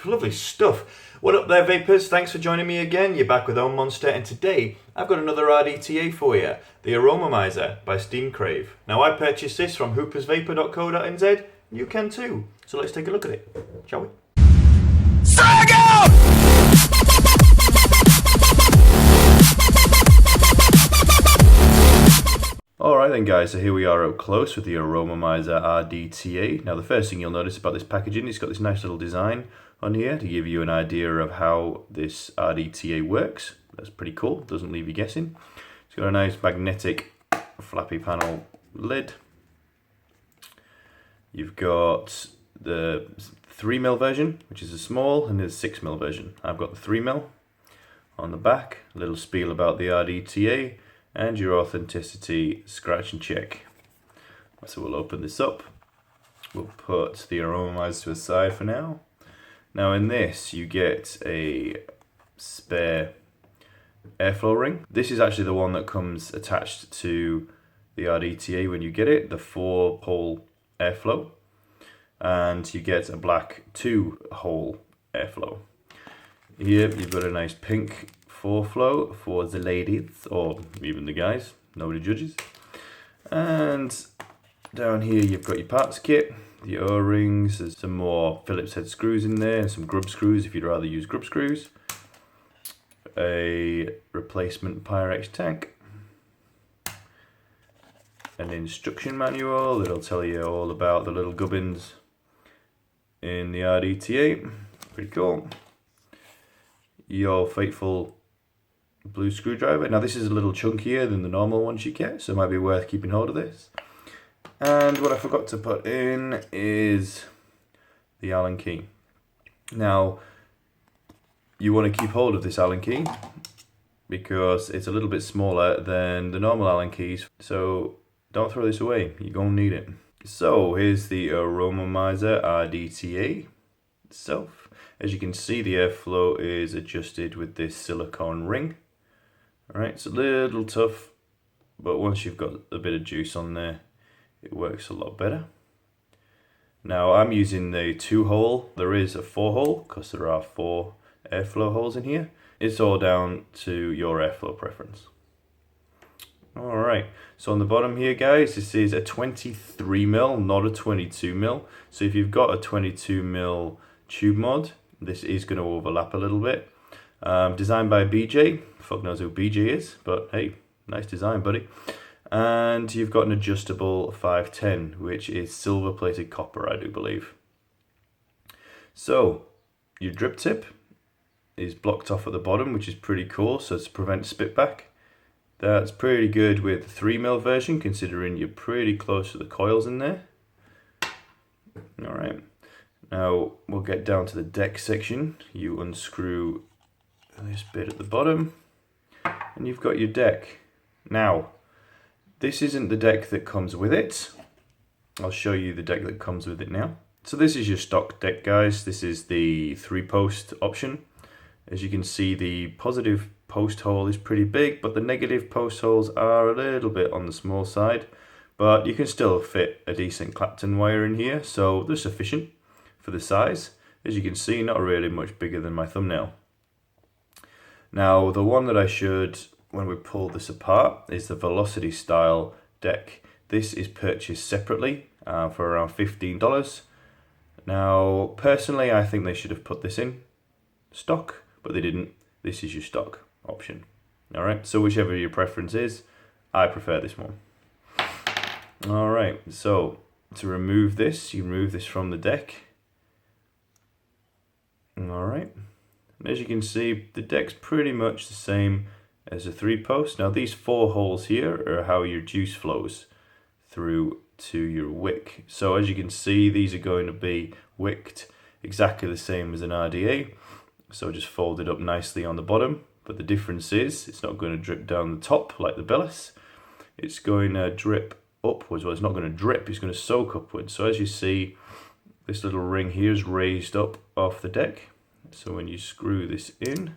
Lovely stuff. What up there, Vapors? Thanks for joining me again. You're back with OHMonster, and today I've got another RDTA for you, the Aromamizer by Crave. Now, I purchased this from hoopersvapor.co.nz. You can too. So let's take a look at it, shall we? Alright then guys, so here we are up close with the Aromamizer RDTA. Now the first thing you'll notice about this packaging, it's got this nice little design on here to give you an idea of how this RDTA works. That's pretty cool, doesn't leave you guessing. It's got a nice magnetic flappy panel lid. You've got the 3mm version, which is a small, and there's a 6mm version. I've got the 3mm on the back, a little spiel about the RDTA, and your authenticity scratch and check. So we'll open this up. We'll put the Aromamizer to the side for now. Now in this you get a spare airflow ring. This is actually the one that comes attached to the RDTA when you get it, the 4-hole airflow. And you get a black 2-hole airflow. Here you've got a nice pink 4-flow for the ladies, or even the guys, nobody judges. And down here you've got your parts kit, the O-rings, there's some more Phillips head screws in there, and some grub screws if you'd rather use grub screws. A replacement Pyrex tank. An instruction manual that'll tell you all about the little gubbins in the RDTA, pretty cool. Your faithful blue screwdriver. Now this is a little chunkier than the normal ones you get, so it might be worth keeping hold of this. And what I forgot to put in is the Allen key. Now you want to keep hold of this Allen key because it's a little bit smaller than the normal Allen keys, so don't throw this away, you're going to need it. So here's the Aromamizer RDTA itself. As you can see, the airflow is adjusted with this silicone ring. Alright, it's a little tough, but once you've got a bit of juice on there, it works a lot better. Now I'm using the 2-hole. There is a 4-hole because there are 4 airflow holes in here. It's all down to your airflow preference. Alright, so on the bottom here guys, this is a 23mm, not a 22mm. So if you've got a 22mm tube mod, this is going to overlap a little bit. Designed by BJ, fuck knows who BJ is, but hey, nice design buddy. And you've got an adjustable 510, which is silver plated copper, I do believe. So your drip tip is blocked off at the bottom, which is pretty cool, so to prevent spit back. That's pretty good with the 3mm version, considering you're pretty close to the coils in there. Alright, now we'll get down to the deck section. You unscrew this bit at the bottom, and you've got your deck. Now, this isn't the deck that comes with it. I'll show you the deck that comes with it now. So this is your stock deck, guys. This is the 3-post option. As you can see, the positive post hole is pretty big, but the negative post holes are a little bit on the small side. But you can still fit a decent Clapton wire in here, so they're sufficient for the size. As you can see, not really much bigger than my thumbnail. Now, the one that I showed when we pulled this apart is the Velocity style deck. This is purchased separately for around $15. Now, personally, I think they should have put this in stock, but they didn't. This is your stock option. Alright, so whichever your preference is, I prefer this one. Alright, so to remove this, you remove this from the deck. Alright, and as you can see, the deck's pretty much the same as a 3-post. Now these 4 holes here are how your juice flows through to your wick. So as you can see, these are going to be wicked exactly the same as an RDA. So just fold it up nicely on the bottom. But the difference is, it's not going to drip down the top like the Bellis. It's going to drip upwards. Well, it's not going to drip, it's going to soak upwards. So as you see, this little ring here is raised up off the deck. So when you screw this in,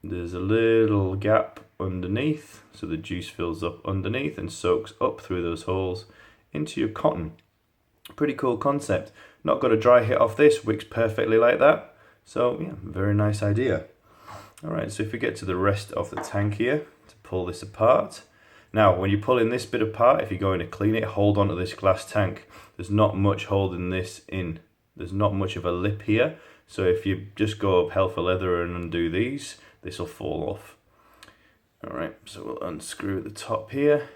there's a little gap underneath, so the juice fills up underneath and soaks up through those holes into your cotton. Pretty cool concept. Not got a dry hit off this, wicks perfectly like that. So yeah, very nice idea. Alright, so if we get to the rest of the tank here, to pull this apart. Now, when you're pulling this bit apart, if you're going to clean it, hold on to this glass tank. There's not much holding this in. There's not much of a lip here. So if you just go up hell for leather and undo these, this will fall off. Alright, so we'll unscrew the top here.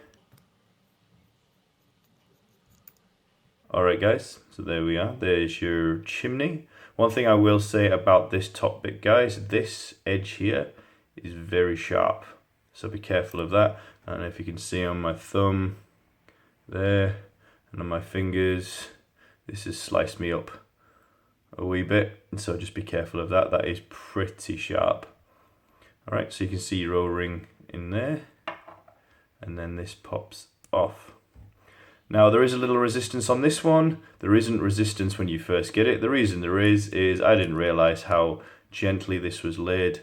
Alright guys, so there we are. There's your chimney. One thing I will say about this top bit, guys, this edge here is very sharp. So be careful of that. And if you can see on my thumb there and on my fingers, this has sliced me up a wee bit. And so just be careful of that. That is pretty sharp. Alright, so you can see your O-ring in there. And then this pops off. Now there is a little resistance on this one. There isn't resistance when you first get it. The reason there is I didn't realize how gently this was laid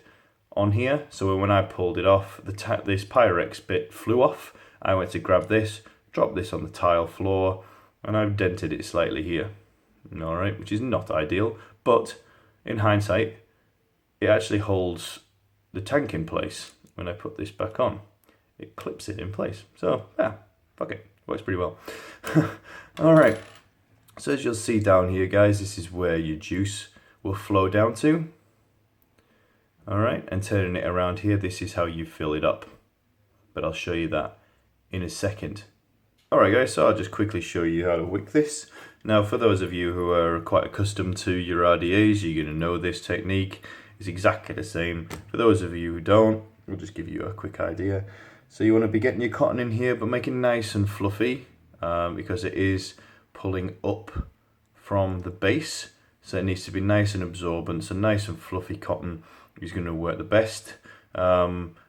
on here. So when I pulled it off, this Pyrex bit flew off. I went to grab this, dropped this on the tile floor, and I've dented it slightly here. Alright, which is not ideal, but in hindsight, it actually holds the tank in place. When I put this back on, it clips it in place. So yeah, fuck it. Works pretty well. Alright, so as you'll see down here, guys, this is where your juice will flow down to. Alright, and turning it around here, this is how you fill it up. But I'll show you that in a second. Alright guys, so I'll just quickly show you how to wick this. Now for those of you who are quite accustomed to your RDAs, you're going to know this technique. It's exactly the same. For those of you who don't, we'll just give you a quick idea. So you want to be getting your cotton in here, but making it nice and fluffy because it is pulling up from the base. So it needs to be nice and absorbent. So nice and fluffy cotton is going to work the best.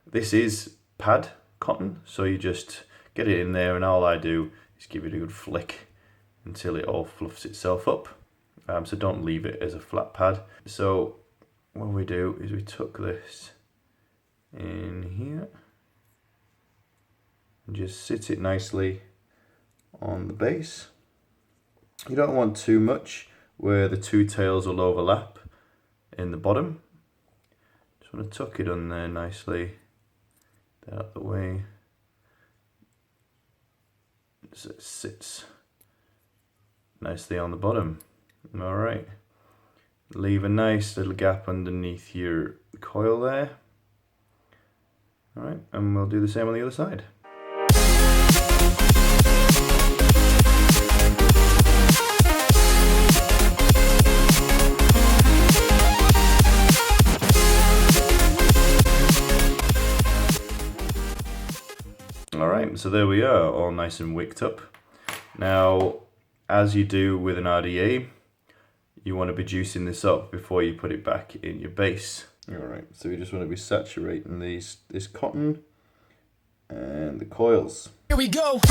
This is pad cotton, so you just get it in there, and all I do is give it a good flick until it all fluffs itself up. So don't leave it as a flat pad. So what we do is we tuck this in here. Just sit it nicely on the base. You don't want too much where the two tails will overlap in the bottom. Just want to tuck it on there nicely, out of the way, so it sits nicely on the bottom. Alright, leave a nice little gap underneath your coil there. Alright, and we'll do the same on the other side. Alright, so there we are, all nice and wicked up. Now, as you do with an RDA, you want to be juicing this up before you put it back in your base. Alright, so we just want to be saturating this cotton and the coils. Here we go!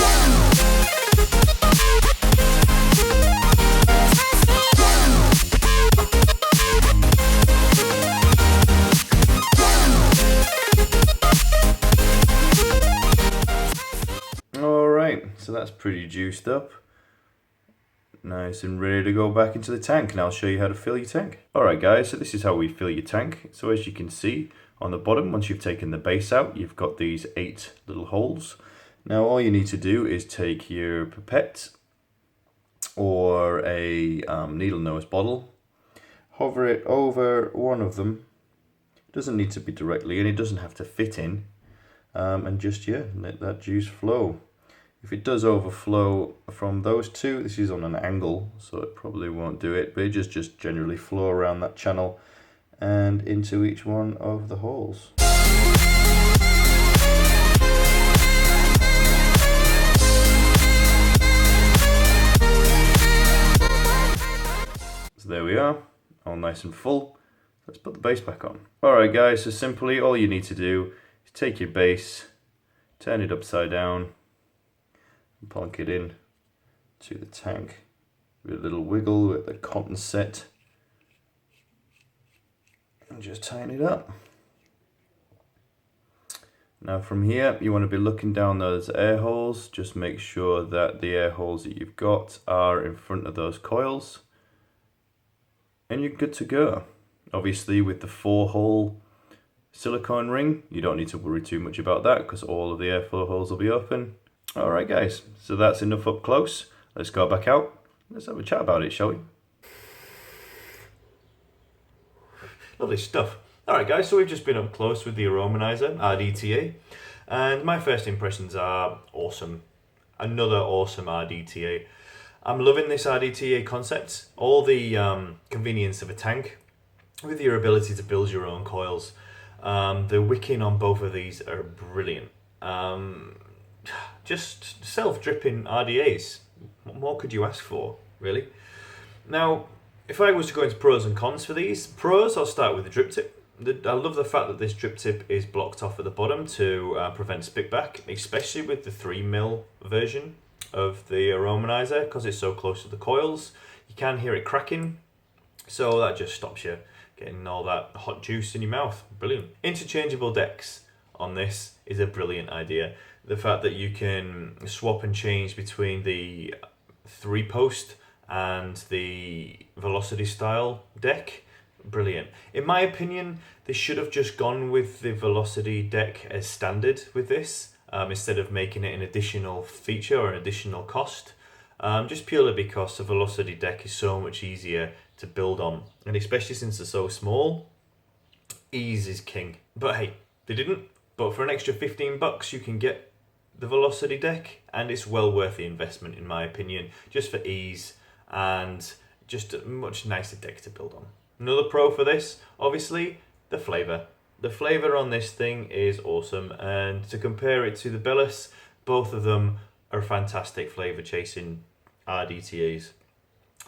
Alright, so that's pretty juiced up. Nice and ready to go back into the tank, and I'll show you how to fill your tank. Alright guys, so this is how we fill your tank. So as you can see on the bottom, once you've taken the base out, you've got these 8 little holes. Now all you need to do is take your pipette or a needle nose bottle, hover it over one of them. It doesn't need to be directly in, it doesn't have to fit in, and just let that juice flow. If it does overflow from those two, this is on an angle, so it probably won't do it, but it just generally flow around that channel and into each one of the holes. So there we are, all nice and full. Let's put the base back on. Alright guys, so simply all you need to do is take your base, turn it upside down, and plonk it in to the tank with a little wiggle with the cotton set, and just tighten it up. Now from here, you want to be looking down those air holes. Just make sure that the air holes that you've got are in front of those coils. And you're good to go. Obviously with the 4-hole silicone ring, you don't need to worry too much about that because all of the airflow holes will be open. Alright guys, so that's enough up close. Let's go back out. Let's have a chat about it, shall we? Lovely stuff. Alright guys, so we've just been up close with the Aromamizer, RDTA, and my first impressions are awesome. Another awesome RDTA. I'm loving this RDTA concept. All the convenience of a tank with your ability to build your own coils. The wicking on both of these are brilliant. Just self-dripping RDAs. What more could you ask for, really? Now, if I was to go into pros and cons for these, pros, I'll start with the drip tip. I love the fact that this drip tip is blocked off at the bottom to prevent spitback, especially with the 3mm version of the Aromamizer, because it's so close to the coils. You can hear it cracking, so that just stops you getting all that hot juice in your mouth. Brilliant. Interchangeable decks on this is a brilliant idea. The fact that you can swap and change between the 3-post and the velocity style deck, brilliant. In my opinion, they should have just gone with the velocity deck as standard with this, instead of making it an additional feature or an additional cost. Just purely because the velocity deck is so much easier to build on, and especially since they're so small, ease is king. But hey, they didn't. But for an extra $15 you can get the velocity deck, and it's well worth the investment in my opinion, just for ease and just a much nicer deck to build on. Another pro for this, obviously, the flavour. The flavour on this thing is awesome, and to compare it to the Bellis, both of them are fantastic flavour chasing RDTAs.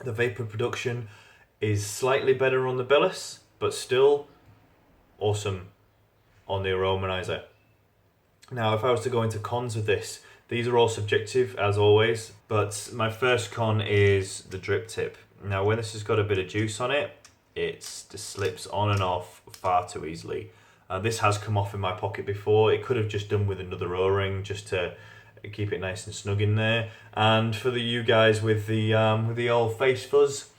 The vapour production is slightly better on the Bellis, but still awesome on the Aromamizer. Now, if I was to go into cons of this, these are all subjective as always, but my first con is the drip tip. Now, when this has got a bit of juice on it, it just slips on and off far too easily. This has come off in my pocket before. It could have just done with another O-ring just to keep it nice and snug in there. And for you guys with the old face fuzz,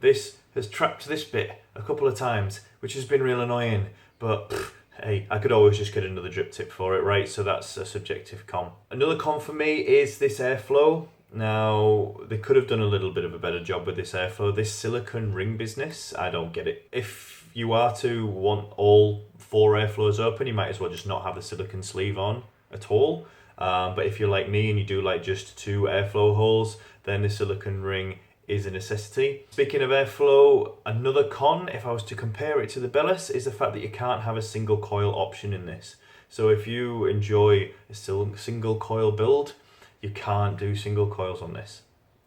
this has trapped this bit a couple of times, which has been real annoying. But hey, I could always just get another drip tip for it, right? So that's a subjective con. Another con for me is this airflow. Now, they could have done a little bit of a better job with this airflow. This silicone ring business, I don't get it. If you are to want all 4 airflows open, you might as well just not have the silicone sleeve on at all. But if you're like me and you do like just 2 airflow holes, then the silicone ring is a necessity. Speaking of airflow, another con, if I was to compare it to the Bellis, is the fact that you can't have a single coil option in this. So if you enjoy a single coil build, you can't do single coils on this.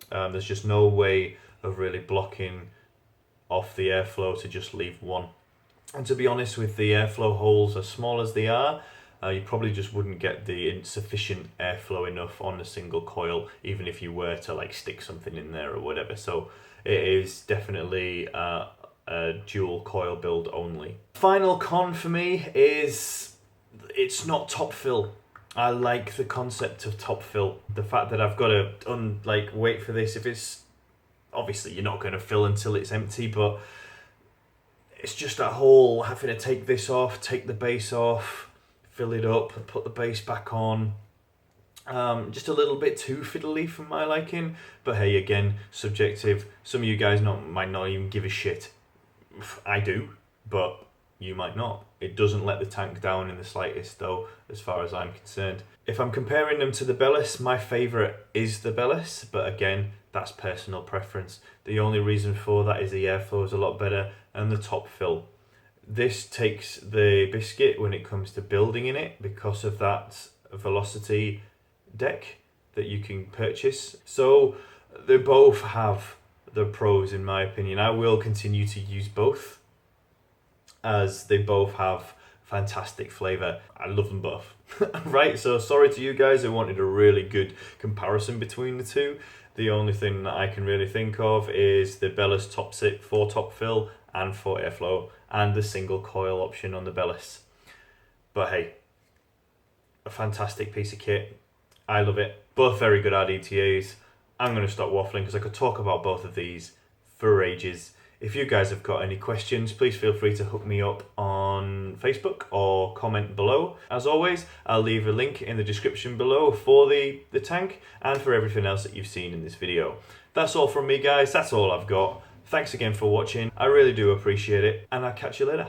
There's just no way of really blocking off the airflow to just leave one. And to be honest, with the airflow holes as small as they are, you probably just wouldn't get the insufficient airflow enough on a single coil, even if you were to like stick something in there or whatever. So it is definitely a dual coil build only. Final con for me is it's not top fill. I like the concept of top fill. The fact that I've got to wait for this. If it's obviously you're not going to fill until it's empty, but it's just that whole having to take this off, take the base off, fill it up, and put the base back on. Just a little bit too fiddly for my liking. But hey, again, subjective. Some of you guys might not even give a shit. I do, but you might not. It doesn't let the tank down in the slightest though, as far as I'm concerned. If I'm comparing them to the Bellis, my favourite is the Bellis, but again, that's personal preference. The only reason for that is the airflow is a lot better and the top fill. This takes the biscuit when it comes to building in it because of that velocity deck that you can purchase. So they both have the pros in my opinion. I will continue to use both as they both have fantastic flavour. I love them both. Right, so sorry to you guys who wanted a really good comparison between the two. The only thing that I can really think of is the Bellis top sit for top fill and for airflow, and the single coil option on the Bellis. But hey, a fantastic piece of kit. I love it. Both very good RDTAs. I'm going to stop waffling because I could talk about both of these for ages. If you guys have got any questions, please feel free to hook me up on Facebook or comment below. As always, I'll leave a link in the description below for the tank and for everything else that you've seen in this video. That's all from me, guys. That's all I've got. Thanks again for watching. I really do appreciate it, and I'll catch you later.